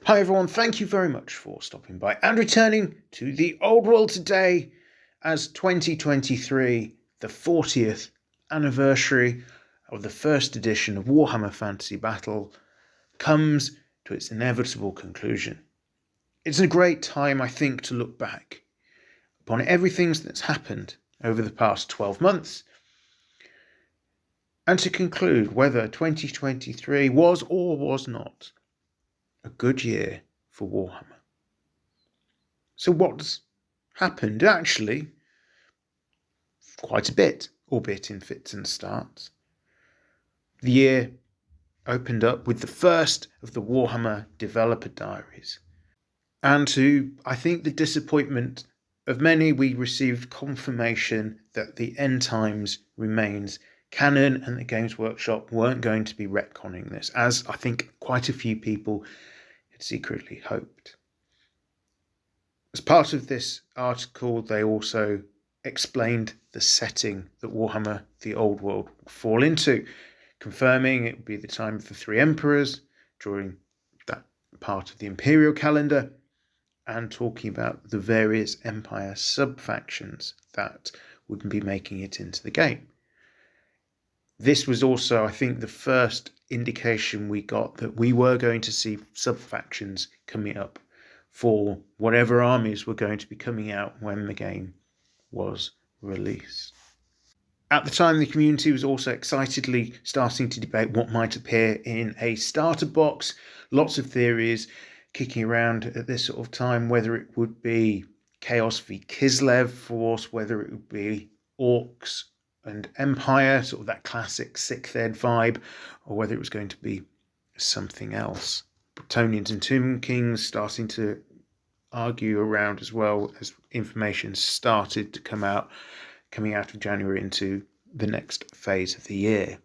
Hi everyone, thank you very much for stopping by and returning to the Old World today as 2023, the 40th anniversary of the first edition of Warhammer Fantasy Battle, comes to its inevitable conclusion. It's a great time, I think, to look back upon everything that's happened over the past 12 months and to conclude whether 2023 was or was not a good year for Warhammer. So what's happened? Actually, quite a bit, albeit in fits and starts. The year opened up with the first of the Warhammer developer diaries. And to, I think, the disappointment of many, we received confirmation that the End Times remains canon and the Games Workshop weren't going to be retconning this, as I think quite a few people had secretly hoped. As part of this article, they also explained the setting that Warhammer the Old World will fall into, confirming it would be the time of the Three Emperors during that part of the Imperial calendar, and talking about the various Empire sub-factions that would be making it into the game. This was also, I think, the first indication we got that we were going to see sub-factions coming up for whatever armies were going to be coming out when the game was released. At the time, the community was also excitedly starting to debate what might appear in a starter box. Lots of theories kicking around at this sort of time, whether it would be Chaos v Kislev force, whether it would be Orcs and Empire, sort of that classic Sixth Ed vibe, or whether it was going to be something else. Bretonnians and Tomb Kings starting to argue around as well as information started to coming out of January into the next phase of the year.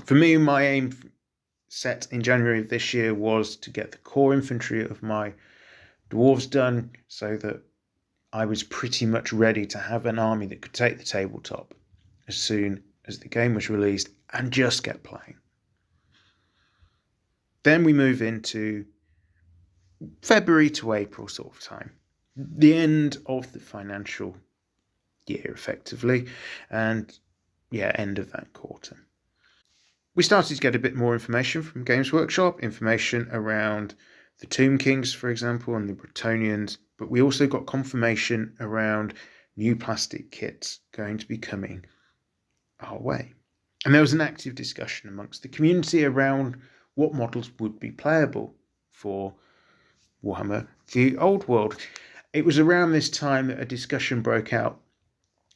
For me, my aim set in January of this year was to get the core infantry of my dwarves done so that I was pretty much ready to have an army that could take the tabletop as soon as the game was released and just get playing. Then we move into February to April sort of time, the end of the financial year effectively, and end of that quarter. We started to get a bit more information from Games Workshop, information around the Tomb Kings, for example, and the Bretonnians, but we also got confirmation around new plastic kits going to be coming our way. And there was an active discussion amongst the community around what models would be playable for Warhammer the Old World. It was around this time that a discussion broke out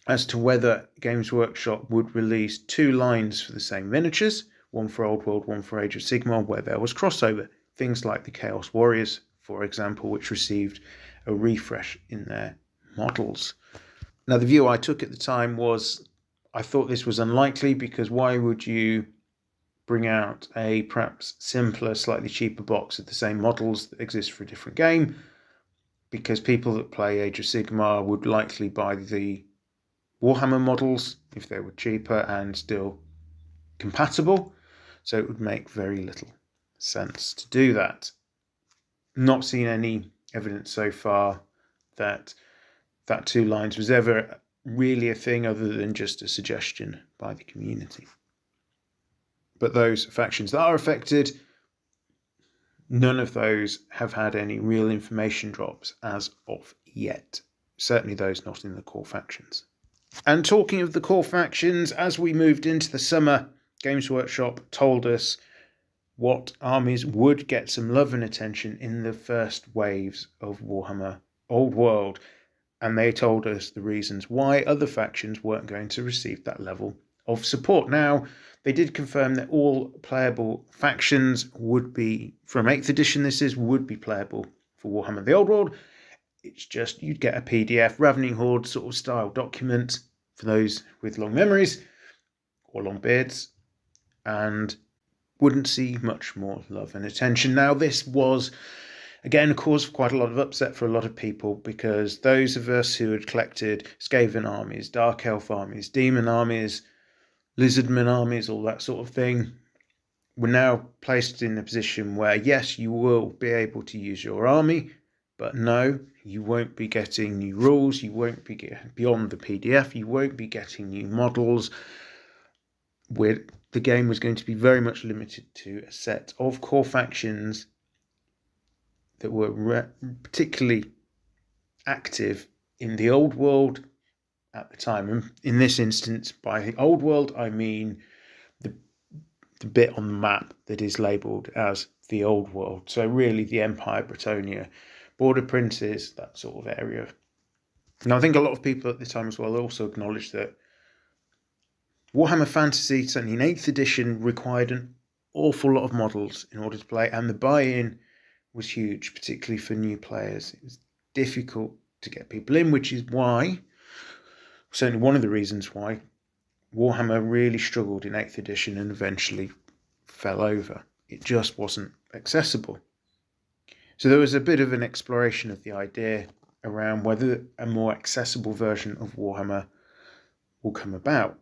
as to whether Games Workshop would release two lines for the same miniatures, one for Old World, one for Age of Sigmar, where there was crossover. Things like the Chaos Warriors, for example, which received a refresh in their models. Now, the view I took at the time was I thought this was unlikely, because why would you bring out a perhaps simpler, slightly cheaper box of the same models that exist for a different game? Because people that play Age of Sigmar would likely buy the Warhammer models if they were cheaper and still compatible, so it would make very little sense to do that. Not seen any evidence so far that two lines was ever really a thing other than just a suggestion by the community. But those factions that are affected, none of those have had any real information drops as of yet. Certainly those not in the core factions. And talking of the core factions, as we moved into the summer, Games Workshop told us what armies would get some love and attention in the first waves of Warhammer Old World. And they told us the reasons why other factions weren't going to receive that level of support. Now, they did confirm that all playable factions would be, from 8th edition would be playable for Warhammer the Old World. It's just you'd get a PDF, Ravening Horde sort of style document for those with long memories or long beards, and wouldn't see much more love and attention. Now, this was, again, a cause for quite a lot of upset for a lot of people, because those of us who had collected Skaven armies, Dark Elf armies, Demon armies, Lizardman armies, all that sort of thing, we're now placed in a position where, yes, you will be able to use your army, but no, you won't be getting new rules, you won't be getting beyond the PDF, you won't be getting new models. The game was going to be very much limited to a set of core factions that were particularly active in the old world at the time. And in this instance, by the old world, I mean the bit on the map that is labelled as the old world. So really the Empire, Bretonnia, Border Princes, that sort of area. And I think a lot of people at the time as well also acknowledged that Warhammer Fantasy, certainly in 8th edition, required an awful lot of models in order to play, and the buy-in was huge, particularly for new players. It was difficult to get people in, which is why, certainly one of the reasons why, Warhammer really struggled in 8th edition and eventually fell over. It just wasn't accessible. So there was a bit of an exploration of the idea around whether a more accessible version of Warhammer will come about.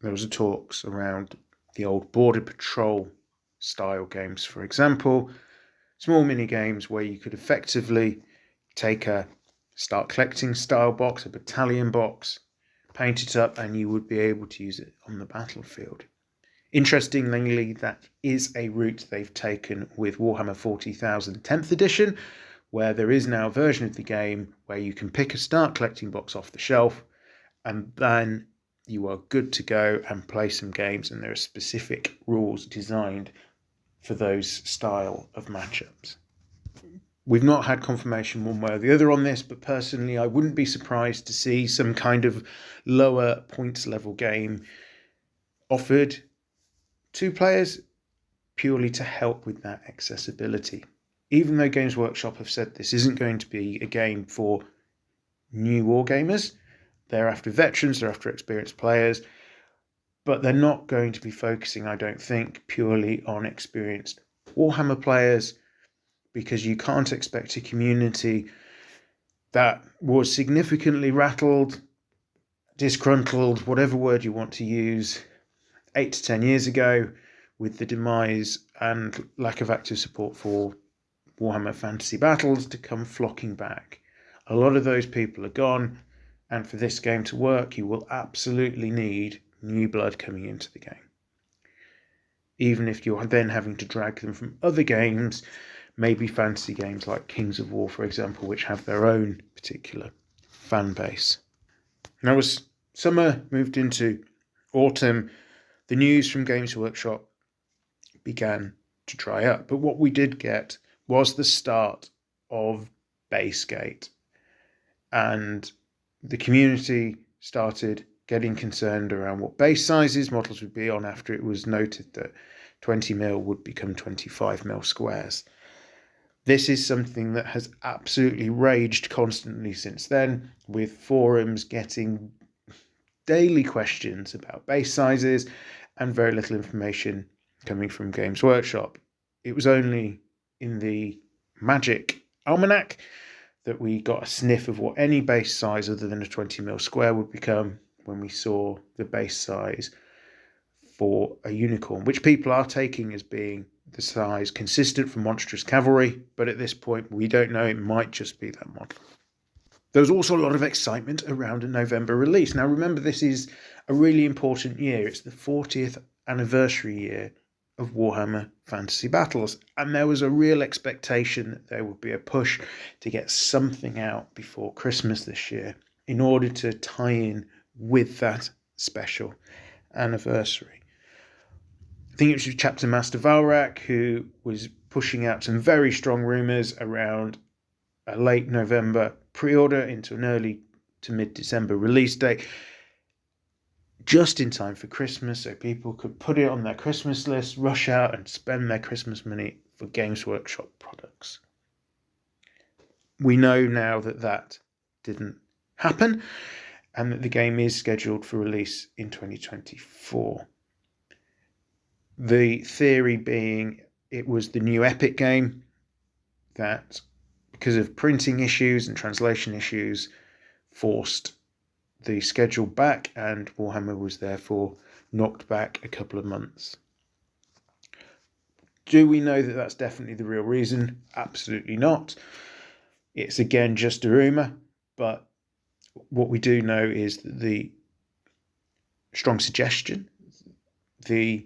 There was talks around the old Border Patrol style games, for example, small mini games where you could effectively take a start collecting style box, a battalion box, paint it up, and you would be able to use it on the battlefield. Interestingly, that is a route they've taken with Warhammer 40,000 10th edition, where there is now a version of the game where you can pick a start collecting box off the shelf, and then you are good to go and play some games, and there are specific rules designed for those style of matchups. We've not had confirmation one way or the other on this, but personally I wouldn't be surprised to see some kind of lower points level game offered to players purely to help with that accessibility. Even though Games Workshop have said this isn't going to be a game for new wargamers, they're after veterans, they're after experienced players, but they're not going to be focusing, I don't think, purely on experienced Warhammer players, because you can't expect a community that was significantly rattled, disgruntled, whatever word you want to use, 8 to 10 years ago with the demise and lack of active support for Warhammer Fantasy Battles to come flocking back. A lot of those people are gone, and for this game to work, you will absolutely need new blood coming into the game. Even if you're then having to drag them from other games, maybe fantasy games like Kings of War, for example, which have their own particular fan base. Now, as summer moved into autumn, the news from Games Workshop began to dry up. But what we did get was the start of Basegate. And the community started getting concerned around what base sizes models would be on after it was noted that 20mm would become 25mm squares. This is something that has absolutely raged constantly since then, with forums getting daily questions about base sizes and very little information coming from Games Workshop. It was only in the Magic Almanac that we got a sniff of what any base size other than a 20mm square would become when we saw the base size for a unicorn, which people are taking as being the size consistent for monstrous cavalry, but at this point we don't know, it might just be that model. There was also a lot of excitement around a November release. Now remember, this is a really important year. It's the 40th anniversary year of Warhammer Fantasy Battles, and there was a real expectation that there would be a push to get something out before Christmas this year in order to tie in with that special anniversary. I think it was Chapter Master Valrak who was pushing out some very strong rumours around a late November pre-order into an early to mid-December release date, just in time for Christmas, so people could put it on their Christmas list, rush out and spend their Christmas money for Games Workshop products. We know now that that didn't happen, and that the game is scheduled for release in 2024. The theory being it was the new Epic game that, because of printing issues and translation issues, forced the schedule back, and Warhammer was therefore knocked back a couple of months. Do we know that that's definitely the real reason? Absolutely not. It's again just a rumour, but what we do know is that the strong suggestion, the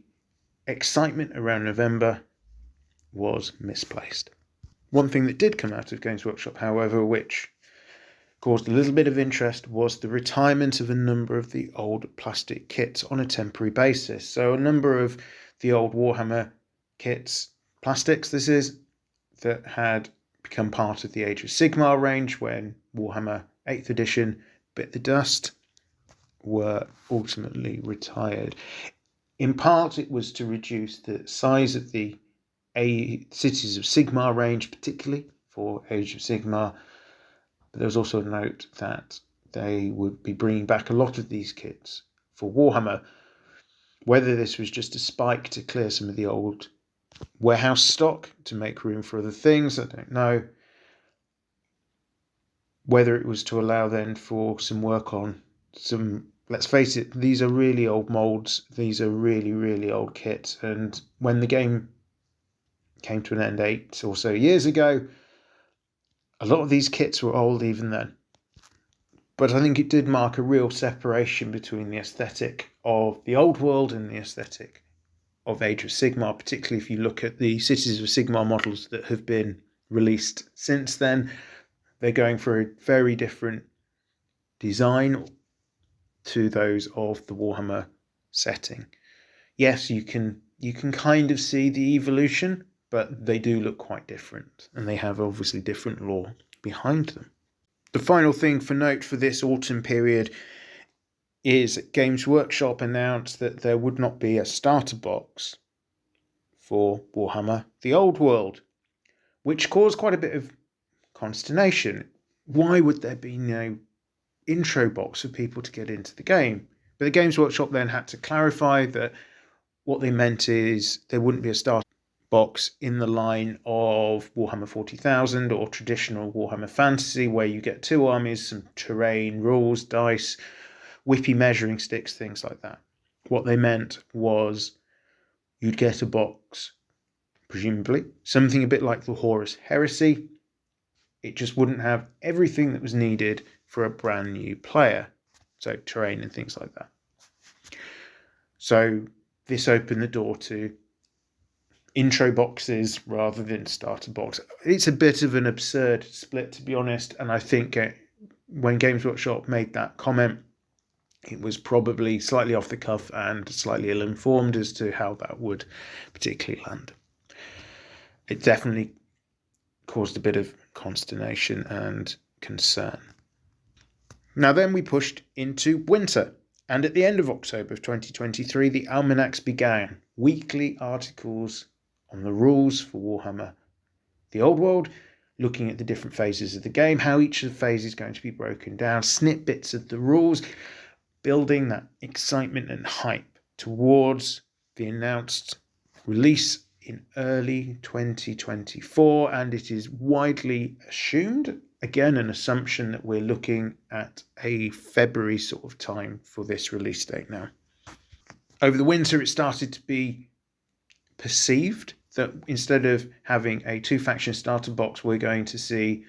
excitement around November was misplaced. One thing that did come out of Games Workshop, however, which caused a little bit of interest, was the retirement of a number of the old plastic kits on a temporary basis. So a number of the old Warhammer kits, plastics this is, that had become part of the Age of Sigmar range when Warhammer 8th edition bit the dust, were ultimately retired. In part, it was to reduce the size of the Cities of Sigmar range, particularly for Age of Sigmar. But there was also a note that they would be bringing back a lot of these kits for Warhammer. Whether this was just a spike to clear some of the old warehouse stock to make room for other things, I don't know. Whether it was to allow then for some work on some, let's face it, these are really old molds, these are really, really old kits, and when the game came to an end 8 or so years ago, a lot of these kits were old even then. But I think it did mark a real separation between the aesthetic of the old world and the aesthetic of Age of Sigmar, particularly if you look at the Cities of Sigmar models that have been released since then. They're going for a very different design to those of the Warhammer setting. Yes, you can kind of see the evolution, but they do look quite different, and they have obviously different lore behind them. The final thing for note for this autumn period is Games Workshop announced that there would not be a starter box for Warhammer the Old World, which caused quite a bit of consternation. Why would there be no intro box for people to get into the game? But the Games Workshop then had to clarify that what they meant is there wouldn't be a starter box in the line of Warhammer 40,000 or traditional Warhammer Fantasy, where you get 2 armies, some terrain, rules, dice, whippy measuring sticks, things like that. What they meant was you'd get a box, presumably, something a bit like the Horus Heresy. It just wouldn't have everything that was needed for a brand new player, so terrain and things like that. So this opened the door to intro boxes rather than starter box. It's a bit of an absurd split, to be honest, and I think when Games Workshop made that comment, it was probably slightly off the cuff and slightly ill-informed as to how that would particularly land. It definitely caused a bit of consternation and concern. Now then we pushed into winter, and at the end of October of 2023, the almanacs began. Weekly articles on the rules for Warhammer the Old World, looking at the different phases of the game, how each of the phases is going to be broken down, snippets of the rules, building that excitement and hype towards the announced release in early 2024. And it is widely assumed, again an assumption, that we're looking at a February sort of time for this release date now. Over the winter, it started to be perceived that instead of having a 2-faction starter box, we're going to see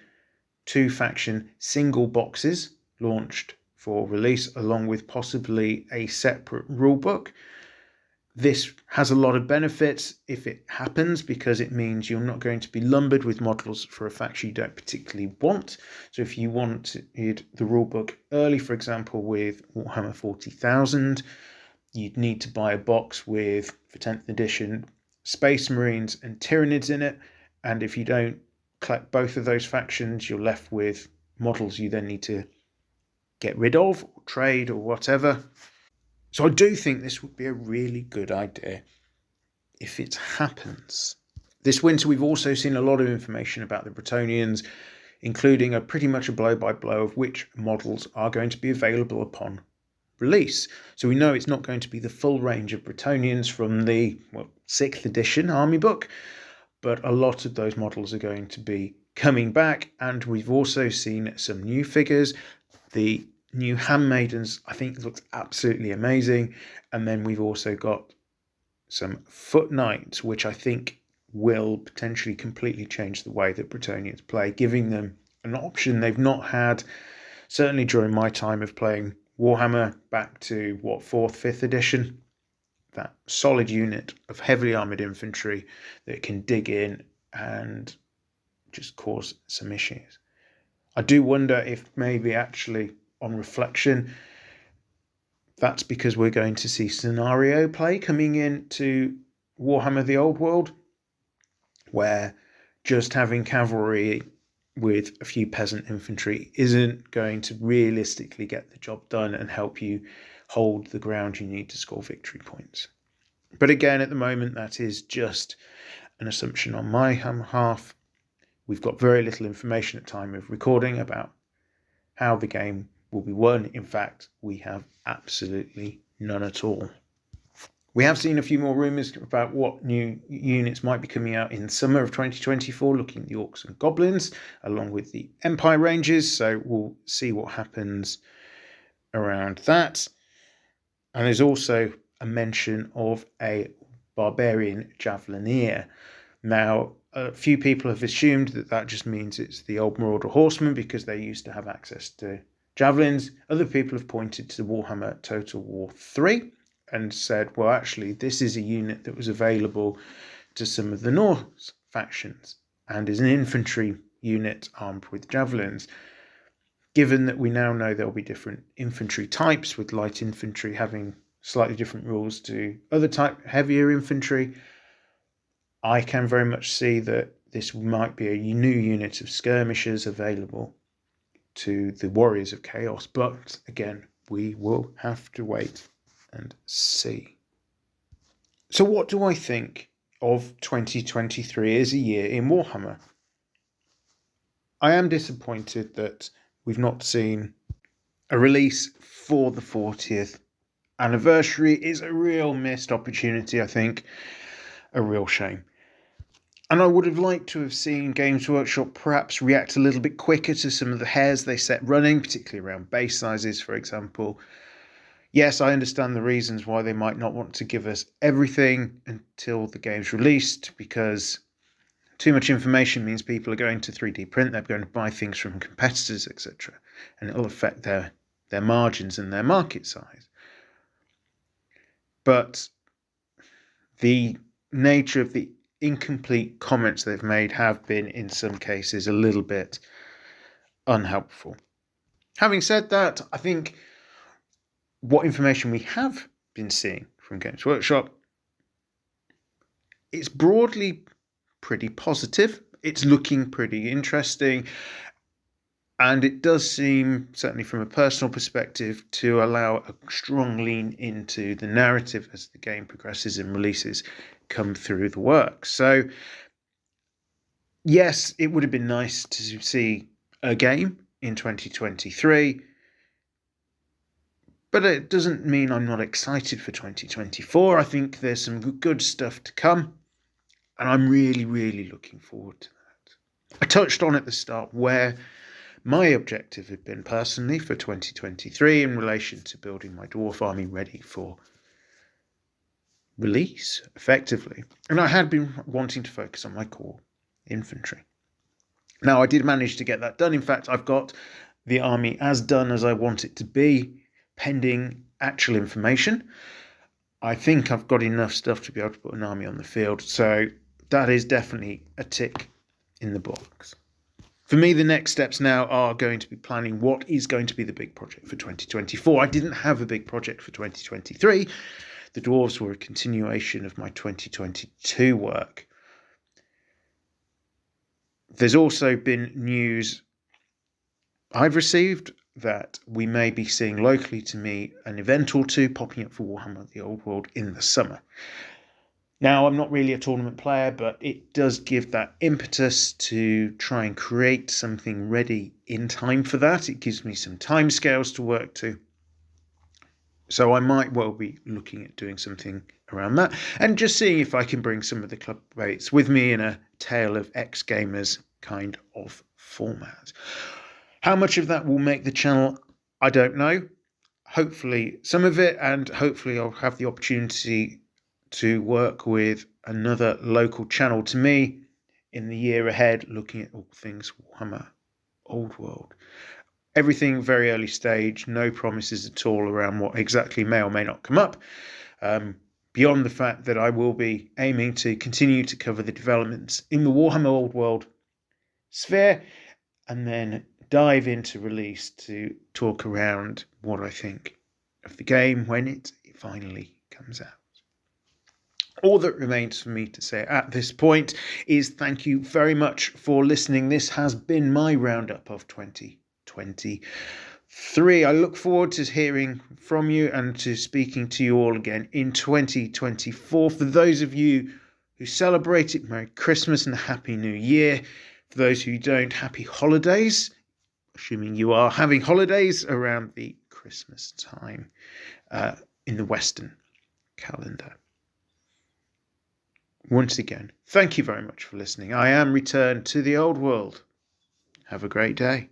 2-faction single boxes launched for release, along with possibly a separate rulebook. This has a lot of benefits if it happens, because it means you're not going to be lumbered with models for a faction you don't particularly want. So if you wanted the rulebook early, for example, with Warhammer 40,000, you'd need to buy a box with, for 10th edition, Space Marines and Tyranids in it. And if you don't collect both of those factions, you're left with models you then need to get rid of, or trade, or whatever. So I do think this would be a really good idea if it happens. This winter, we've also seen a lot of information about the Bretonnians, including pretty much a blow-by-blow of which models are going to be available upon release. So we know it's not going to be the full range of Bretonnians from the 6th edition army book, but a lot of those models are going to be coming back. And we've also seen some new figures. The new handmaidens, I think, looks absolutely amazing. And then we've also got some foot knights, which I think will potentially completely change the way that Bretonnians play, giving them an option they've not had, certainly during my time of playing Warhammer back to, 4th, 5th edition. That solid unit of heavily armoured infantry that can dig in and just cause some issues. I do wonder if maybe actually, on reflection, that's because we're going to see scenario play coming into Warhammer the Old World, where just having cavalry with a few peasant infantry isn't going to realistically get the job done and help you hold the ground you need to score victory points. But again, at the moment, that is just an assumption on my half. We've got very little information at time of recording about how the game will be won. In fact, we have absolutely none at all. We have seen a few more rumours about what new units might be coming out in the summer of 2024, looking at the Orcs and Goblins, along with the Empire ranges, so we'll see what happens around that. And there's also a mention of a Barbarian Javelineer. Now, a few people have assumed that that just means it's the old Marauder Horsemen because they used to have access to javelins. Other people have pointed to Warhammer Total War 3 and said, well, actually, this is a unit that was available to some of the Norse factions and is an infantry unit armed with javelins. Given that we now know there'll be different infantry types, with light infantry having slightly different rules to other type heavier infantry, I can very much see that this might be a new unit of skirmishers available to the Warriors of Chaos. But again, we will have to wait and see. So what do I think of 2023 as a year in Warhammer? I am disappointed that we've not seen a release for the 40th anniversary. Is a real missed opportunity, I think. A real shame. And I would have liked to have seen Games Workshop perhaps react a little bit quicker to some of the hairs they set running, particularly around base sizes, for example. Yes, I understand the reasons why they might not want to give us everything until the game's released, because too much information means people are going to 3D print, they're going to buy things from competitors, etc. And it'll affect their margins and their market size. But the nature of the incomplete comments they've made have been, in some cases, a little bit unhelpful. Having said that, I think what information we have been seeing from Games Workshop, it's broadly pretty positive. It's looking pretty interesting. And it does seem, certainly from a personal perspective, to allow a strong lean into the narrative as the game progresses and releases come through the work. So, yes, it would have been nice to see a game in 2023. But it doesn't mean I'm not excited for 2024. I think there's some good stuff to come. And I'm really, really looking forward to that. I touched on at the start where my objective had been personally for 2023 in relation to building my dwarf army ready for release, effectively. And I had been wanting to focus on my core infantry. Now, I did manage to get that done. In fact, I've got the army as done as I want it to be, pending actual information. I think I've got enough stuff to be able to put an army on the field. So that is definitely a tick in the box. For me, the next steps now are going to be planning what is going to be the big project for 2024. I didn't have a big project for 2023. The dwarves were a continuation of my 2022 work. There's also been news I've received that we may be seeing locally to me an event or two popping up for Warhammer the Old World in the summer. Now, I'm not really a tournament player, but it does give that impetus to try and create something ready in time for that. It gives me some timescales to work to. So I might well be looking at doing something around that and just seeing if I can bring some of the club mates with me in a Tale of Ex-Gamers kind of format. How much of that will make the channel, I don't know. Hopefully some of it, and hopefully I'll have the opportunity to work with another local channel to me in the year ahead, looking at all things Warhammer Old World. Everything very early stage, no promises at all around what exactly may or may not come up, beyond the fact that I will be aiming to continue to cover the developments in the Warhammer Old World sphere, and then dive into release to talk around what I think of the game when it finally comes out. All that remains for me to say at this point is thank you very much for listening. This has been my roundup of 2023. I look forward to hearing from you and to speaking to you all again in 2024. For those of you who celebrate it, Merry Christmas and a Happy New Year. For those who don't, happy holidays, assuming you are having holidays around the Christmas time in the Western calendar. Once again, thank you very much for listening. I am returned to the old world. Have a great day.